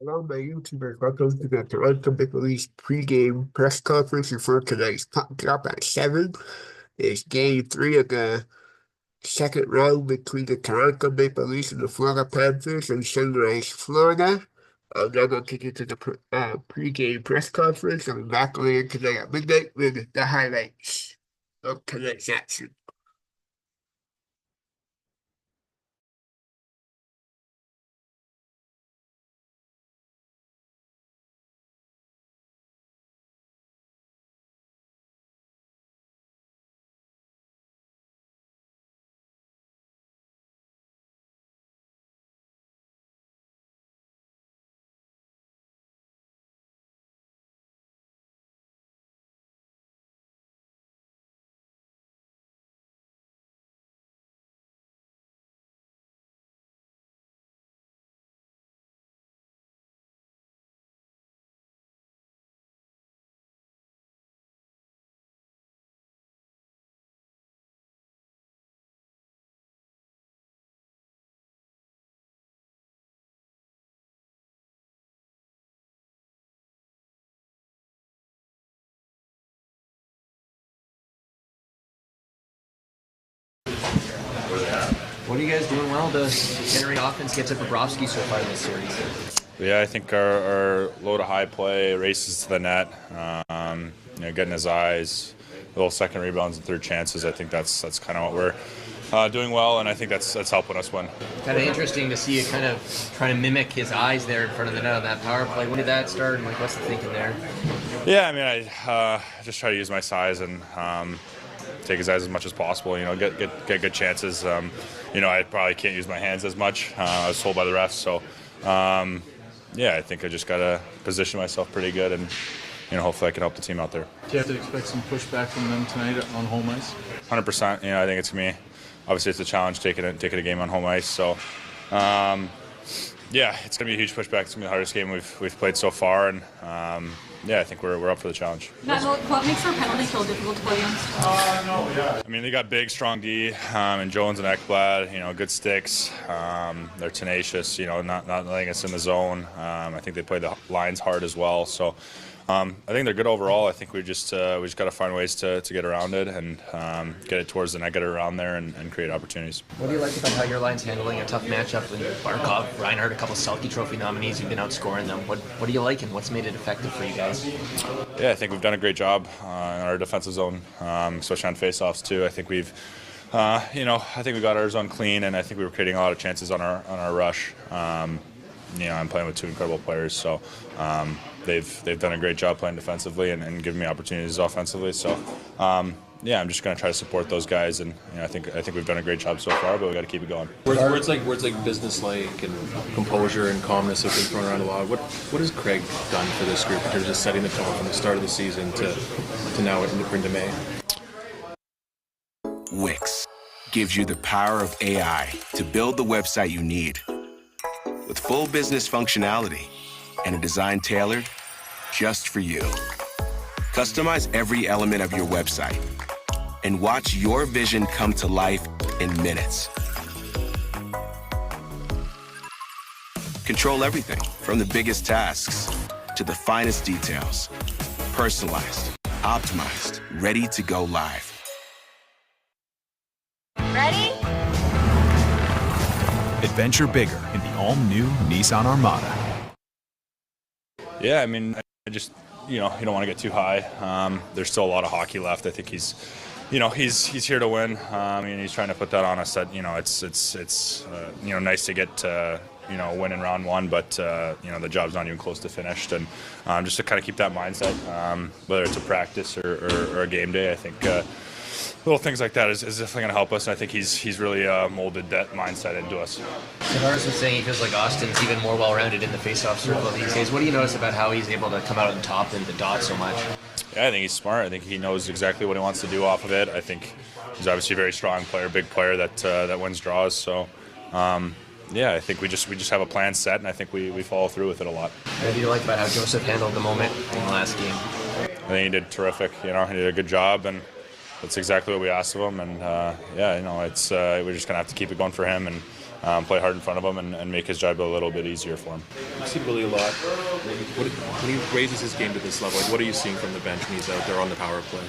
Hello, my YouTubers. Welcome to the Toronto Maple Leafs pregame press conference before tonight's puck drop at 7. It's game 3 of the second round between the Toronto Maple Leafs and the Florida Panthers in Sunrise, Florida. I'm now going to take you to the pregame press conference. I'll be back later tonight at midnight with the highlights of tonight's action. What are you guys doing well to generate offense, get to Bobrovsky so far in this series? Yeah, I think our low to high play, races to the net, getting his eyes, little second rebounds and third chances. I think that's kind of what we're doing well, and I think that's helping us win. Kind of interesting to see you kind of trying to mimic his eyes there in front of the net on that power play. When did that start, and what's the thinking there? Yeah, I mean, I just try to use my size and take his eyes as much as possible. Get good chances. I probably can't use my hands as much. I was told by the refs, so. Yeah, I think I just got to position myself pretty good, and hopefully I can help the team out there. Do you have to expect some pushback from them tonight on home ice? 100%. I think it's me. Obviously, it's a challenge taking a game on home ice. So, yeah, it's going to be a huge pushback. It's going to be the hardest game we've played so far, and yeah, I think we're up for the challenge. What makes our penalty kill difficult to play against? I mean, they got big, strong D, and Jones and Ekblad, good sticks. They're tenacious, not letting us in the zone. I think they play the lines hard as well. So I think they're good overall. I think we just got to find ways to get around it and get it towards the net, get it around there, and create opportunities. What do you like about how your line's handling a tough matchup with Barkov, Reinhardt, a couple Selke Trophy nominees? You've been outscoring them. What do you like, and what's made it effective for you guys? Yeah, I think we've done a great job in our defensive zone, especially on faceoffs too. I think we've, I think we got our zone clean, and I think we were creating a lot of chances on our rush. I'm playing with two incredible players, so they've done a great job playing defensively and giving me opportunities offensively. So yeah, I'm just going to try to support those guys, and I think we've done a great job so far, but we got to keep it going. Words like business-like and composure and calmness have been thrown around a lot. What has Craig done for this group in terms of setting the tone from the start of the season to now into May? Wix gives you the power of AI to build the website you need. With full business functionality and a design tailored just for you. Customize every element of your website and watch your vision come to life in minutes. Control everything from the biggest tasks to the finest details. Personalized, optimized, ready to go live. Ready? Adventure bigger in the all-new Nissan Armada. Yeah, I mean, I just, you don't want to get too high. There's still a lot of hockey left. I think he's here to win. And he's trying to put that on us that, it's nice to get win in round one, but the job's not even close to finished. And just to kind of keep that mindset, whether it's a practice or a game day, I think little things like that is definitely going to help us. And I think he's really molded that mindset into us. Tavares was saying he feels like Austin's even more well-rounded in the face-off circle these days. What do you notice about how he's able to come out on top and the dot so much? Yeah, I think he's smart. I think he knows exactly what he wants to do off of it. I think he's obviously a very strong player, big player that wins draws. So, yeah, I think we just have a plan set, and I think we follow through with it a lot. What do you like about how Joseph handled the moment in the last game? I think he did terrific. He did a good job, and that's exactly what we asked of him. And it's we're just gonna have to keep it going for him, and play hard in front of him and make his job a little bit easier for him. You see Willie a lot. When he raises his game to this level, what are you seeing from the bench when he's out there on the power play?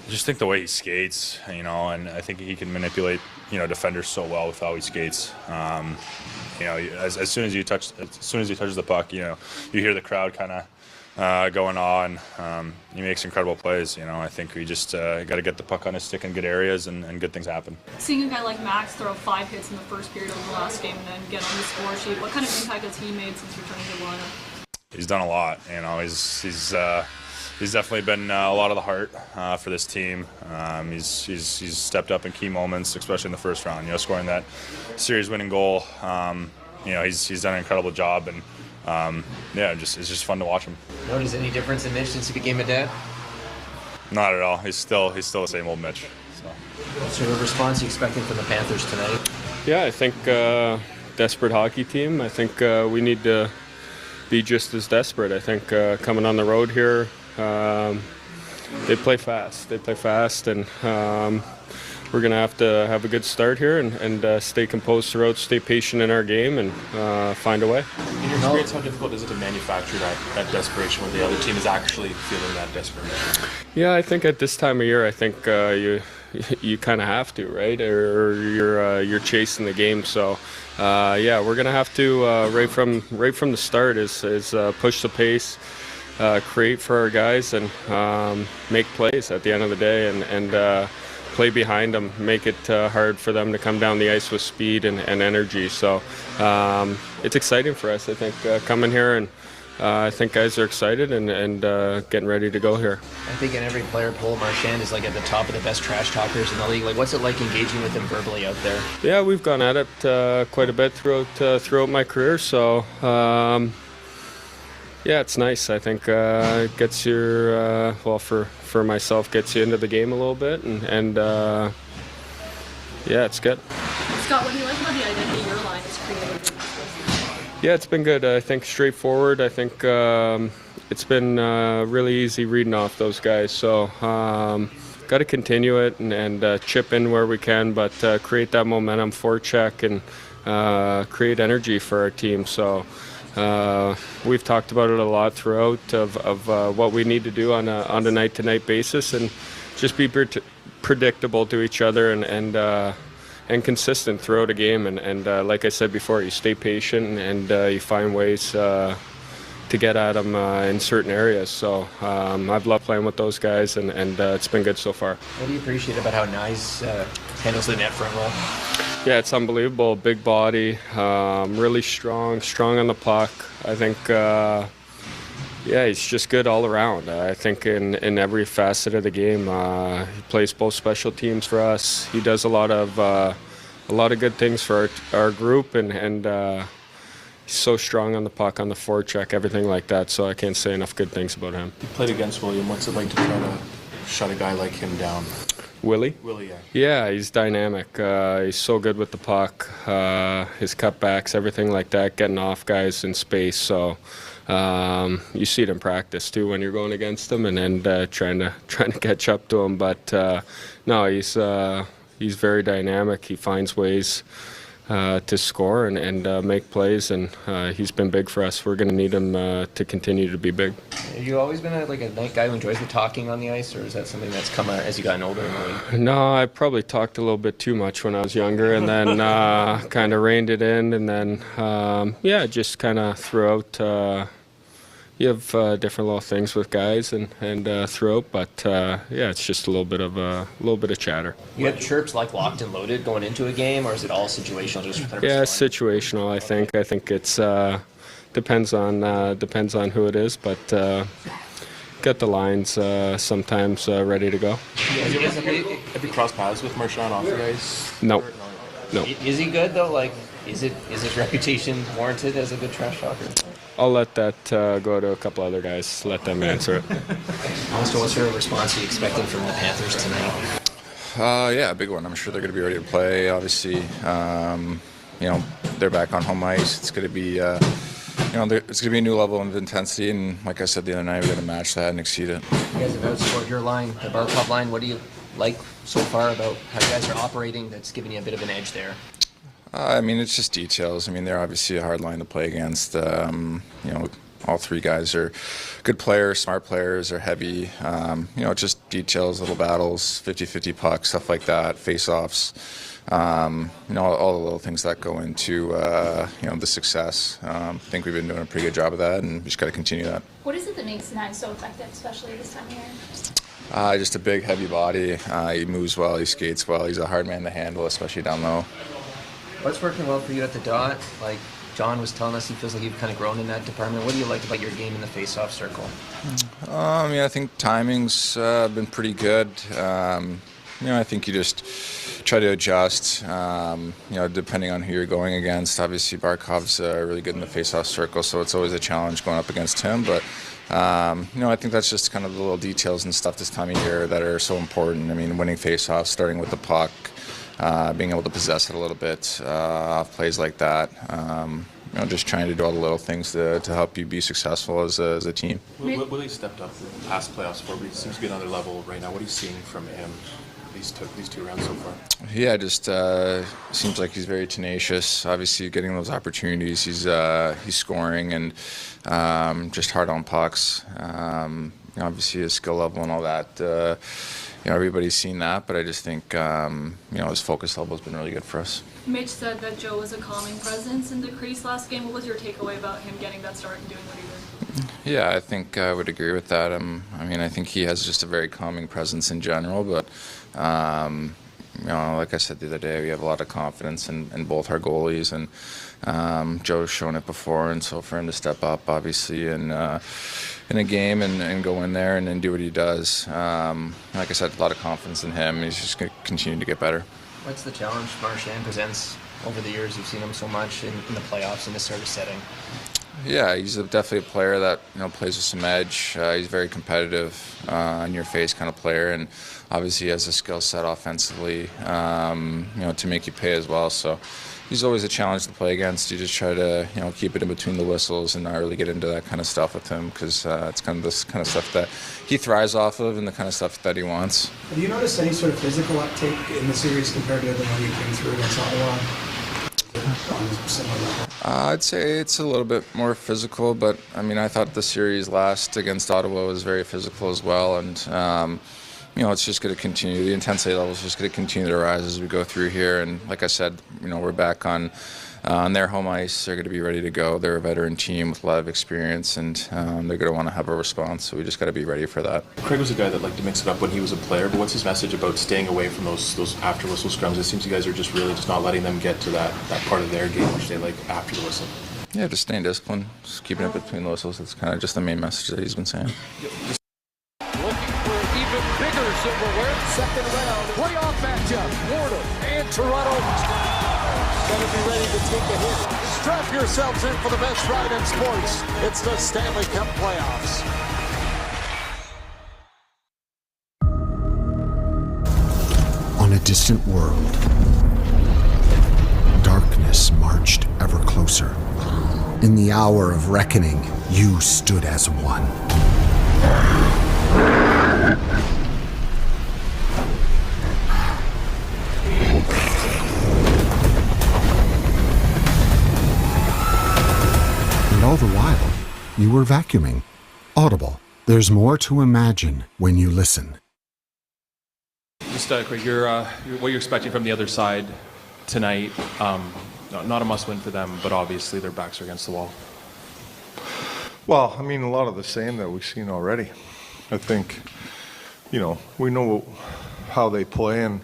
I just think the way he skates, and I think he can manipulate, defenders so well with how he skates. As soon as he touches the puck, you hear the crowd kind of going on. He makes incredible plays. I think we just got to get the puck on his stick in good areas and good things happen. Seeing a guy like Max throw 5 hits in the first period of the last game and then get on the score sheet, what kind of impact has he made since returning to the lineup? He's done a lot. He's definitely been a lot of the heart for this team. He's stepped up in key moments, especially in the first round. Scoring that series-winning goal. He's done an incredible job, and it's just fun to watch him. Notice any difference in Mitch since he became a dad? Not at all. He's still the same old Mitch. So. What sort of response are you expecting from the Panthers tonight? Yeah, I think desperate hockey team. I think we need to be just as desperate. I think coming on the road here. They play fast. and we're going to have a good start here and stay composed throughout, stay patient in our game, and find a way. In your experience, how difficult is it to manufacture that desperation when the other team is actually feeling that desperation? Yeah, I think at this time of year, I think you kind of have to, right? Or you're chasing the game. So we're going to have to right from the start is push the pace. Create for our guys and make plays at the end of the day and play behind them, make it hard for them to come down the ice with speed and energy. So it's exciting for us, I think, coming here, and I think guys are excited and getting ready to go here. I think in every player poll, Marchand is at the top of the best trash talkers in the league. What's it like engaging with him verbally out there? Yeah, we've gone at it quite a bit throughout my career, so yeah, it's nice. I think it gets your, for myself, gets you into the game a little bit, and it's good. Scott, what do you like about the identity your line is creating? Yeah, it's been good. I think straightforward. I think it's been really easy reading off those guys. So got to continue it and chip in where we can, but create that momentum, forecheck, and create energy for our team. So. We've talked about it a lot throughout of what we need to do on a night-to-night basis and just be predictable to each other and consistent throughout a game. And like I said before, you stay patient and you find ways to get at them in certain areas. So I've loved playing with those guys, and it's been good so far. What do you appreciate about how Nyes handles the net front row? Yeah, it's unbelievable. Big body, really strong on the puck. I think, he's just good all around. I think in every facet of the game, he plays both special teams for us. He does a lot of good things for our group, and he's so strong on the puck, on the forecheck, everything like that. So I can't say enough good things about him. You played against William. What's it like to try to shut a guy like him down? Willie, yeah. Yeah, he's dynamic. He's so good with the puck, his cutbacks, everything like that, getting off guys in space. So you see it in practice too when you're going against him and trying to catch up to him. But no, he's very dynamic. He finds ways to score and make plays, and he's been big for us. We're going to need him to continue to be big. Have you always been a night guy who enjoys the talking on the ice, or is that something that's come as you gotten older in the league? No, I probably talked a little bit too much when I was younger, and then kind of reined it in, and then just kind of throughout. You have different little things with guys and throughout, but it's just a little bit of chatter. You have chirps locked and loaded going into a game, or is it all situational? Just situational. I think it's depends on who it is, but got the lines sometimes ready to go. Have you crossed paths with Marchand off the ice? No. Is he good though? Is his reputation warranted as a good trash talker? I'll let that go to a couple other guys. Let them answer it. Also, what sort of response are you expecting from the Panthers tonight? A big one. I'm sure they're going to be ready to play. Obviously, they're back on home ice. It's going to be, it's going to be a new level of intensity. And like I said the other night, we got to match that and exceed it. You guys have outscored your line, the Barkov line. What do you like so far about how you guys are operating? That's giving you a bit of an edge there. I mean, it's just details. I mean, they're obviously a hard line to play against. All three guys are good players, smart players, are heavy. Just details, little battles, 50-50 pucks, stuff like that, face-offs. All the little things that go into, the success. I think we've been doing a pretty good job of that, and we just got to continue that. What is it that makes Nye so effective, especially this time of year? Just a big, heavy body. He moves well, he skates well. He's a hard man to handle, especially down low. What's working well for you at the dot? Like John was telling us, he feels like you've kind of grown in that department. What do you like about your game in the face-off circle? I think timing's been pretty good. I think you just try to adjust, depending on who you're going against. Obviously, Barkov's really good in the face-off circle, so it's always a challenge going up against him. But, I think that's just kind of the little details and stuff this time of year that are so important. I mean, winning face-offs, starting with the puck, being able to possess it a little bit, off plays like that. Just trying to do all the little things to help you be successful as a team. Willie stepped up in the past playoffs for, but he seems to be on another level right now. What are you seeing from him these two rounds so far? Yeah, just seems like he's very tenacious. Obviously, getting those opportunities, he's scoring and just hard on pucks. Obviously, his skill level and all that. Everybody's seen that, but I just think his focus level has been really good for us. Mitch said that Joe was a calming presence in the crease last game. What was your takeaway about him getting that start and doing what he did? Yeah, I think I would agree with that. I think he has just a very calming presence in general, but like I said the other day, we have a lot of confidence in both our goalies, and Joe's shown it before, and so for him to step up, obviously, in a game and go in there and do what he does, like I said, a lot of confidence in him. He's just going to continue to get better. What's the challenge Marchand presents over the years? You've seen him so much in the playoffs in this sort of setting. Yeah, he's definitely a player that plays with some edge. He's very competitive, in your face kind of player, and obviously he has a skill set offensively, to make you pay as well. So he's always a challenge to play against. You just try to keep it in between the whistles and not really get into that kind of stuff with him, because it's kind of this kind of stuff that he thrives off of and the kind of stuff that he wants. Have you noticed any sort of physical uptake in the series compared to the one you came through against Ottawa? I'd say it's a little bit more physical, but I thought the series last against Ottawa was very physical as well, and it's just going to continue. The intensity level is just going to continue to rise as we go through here, and like I said, we're back on their home ice. They're going to be ready to go. They're a veteran team with a lot of experience, and they're going to want to have a response, so we just got to be ready for that. Craig was a guy that liked to mix it up when he was a player, but what's his message about staying away from those after whistle scrums? It seems you guys are just really just not letting them get to that part of their game which they like after the whistle. Yeah, just staying disciplined, just keeping it between the whistles. That's kind of just the main message that he's been saying. Looking for even bigger silverware. Second round playoff matchup. Wardle and Toronto. Better be ready to take a hit. Strap yourselves in for the best ride in sports. It's the Stanley Cup playoffs. On a distant world, darkness marched ever closer. In the hour of reckoning, you stood as one. And all the while, you were vacuuming. Audible. There's more to imagine when you listen. Just Craig, what you're expecting from the other side tonight, not a must-win for them, but obviously their backs are against the wall. Well, a lot of the same that we've seen already. I think, we know how they play and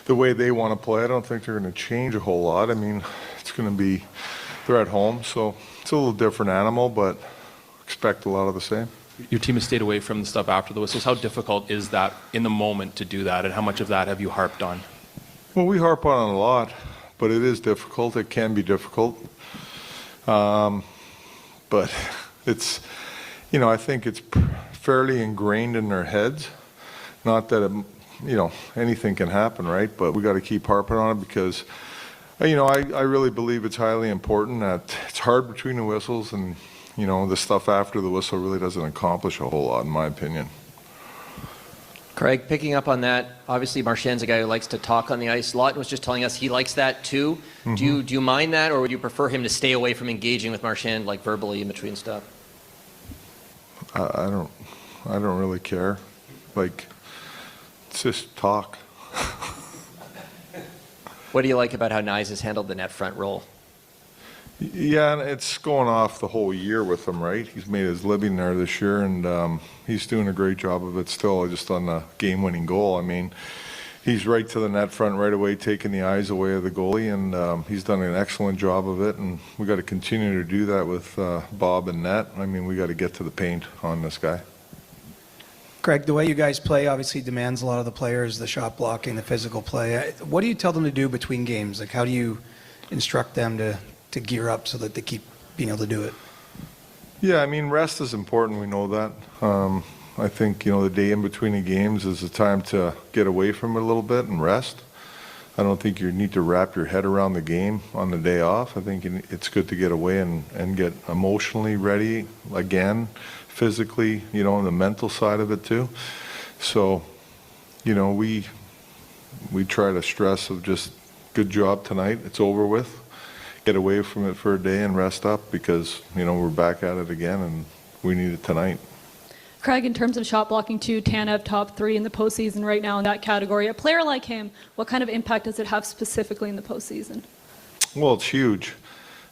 the way they want to play. I don't think they're going to change a whole lot. It's going to be, they're at home, so it's a little different animal, but expect a lot of the same. Your team has stayed away from the stuff after the whistles. How difficult is that in the moment to do that, and how much of that have you harped on? Well, we harp on it a lot, but it is difficult. It can be difficult. But it's, I think it's fairly ingrained in their heads. Not that, anything can happen, right? But we got to keep harping on it because, I really believe it's highly important that it's hard between the whistles, and, the stuff after the whistle really doesn't accomplish a whole lot, in my opinion. Craig, picking up on that, obviously Marchand's a guy who likes to talk on the ice. Lawton was just telling us he likes that too. Mm-hmm. Do you mind that, or would you prefer him to stay away from engaging with Marchand, like verbally in between stuff? I don't really care. Like, it's just talk. What do you like about how Nyes has handled the net front role? Yeah, and it's going off the whole year with him, right? He's made his living there this year, and he's doing a great job of it still, just on the game-winning goal. I mean, he's right to the net front right away, taking the eyes away of the goalie, and he's done an excellent job of it, and we got to continue to do that with Bob and net. I mean, we got to get to the paint on this guy. Craig, the way you guys play obviously demands a lot of the players, the shot blocking, the physical play. What do you tell them to do between games? Like, how do you instruct them to gear up so that they keep being able to do it? Yeah, I mean, rest is important. We know that. I think, the day in between the games is a time to get away from it a little bit and rest. I don't think you need to wrap your head around the game on the day off. I think it's good to get away and get emotionally ready again, physically, on the mental side of it too. So, we try to stress of just good job tonight. It's over with. Get away from it for a day and rest up because, we're back at it again and we need it tonight. Craig, in terms of shot blocking too, Tanev top 3 in the postseason right now in that category. A player like him, what kind of impact does it have specifically in the postseason? Well, it's huge.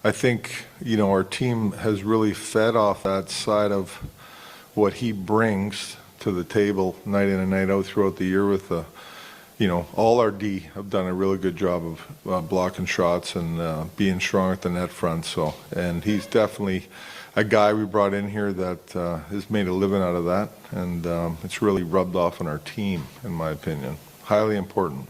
I think, our team has really fed off that side of what he brings to the table night in and night out throughout the year with the, all our D have done a really good job of blocking shots and being strong at the net front. So, and he's definitely a guy we brought in here that has made a living out of that, and it's really rubbed off on our team, in my opinion. Highly important.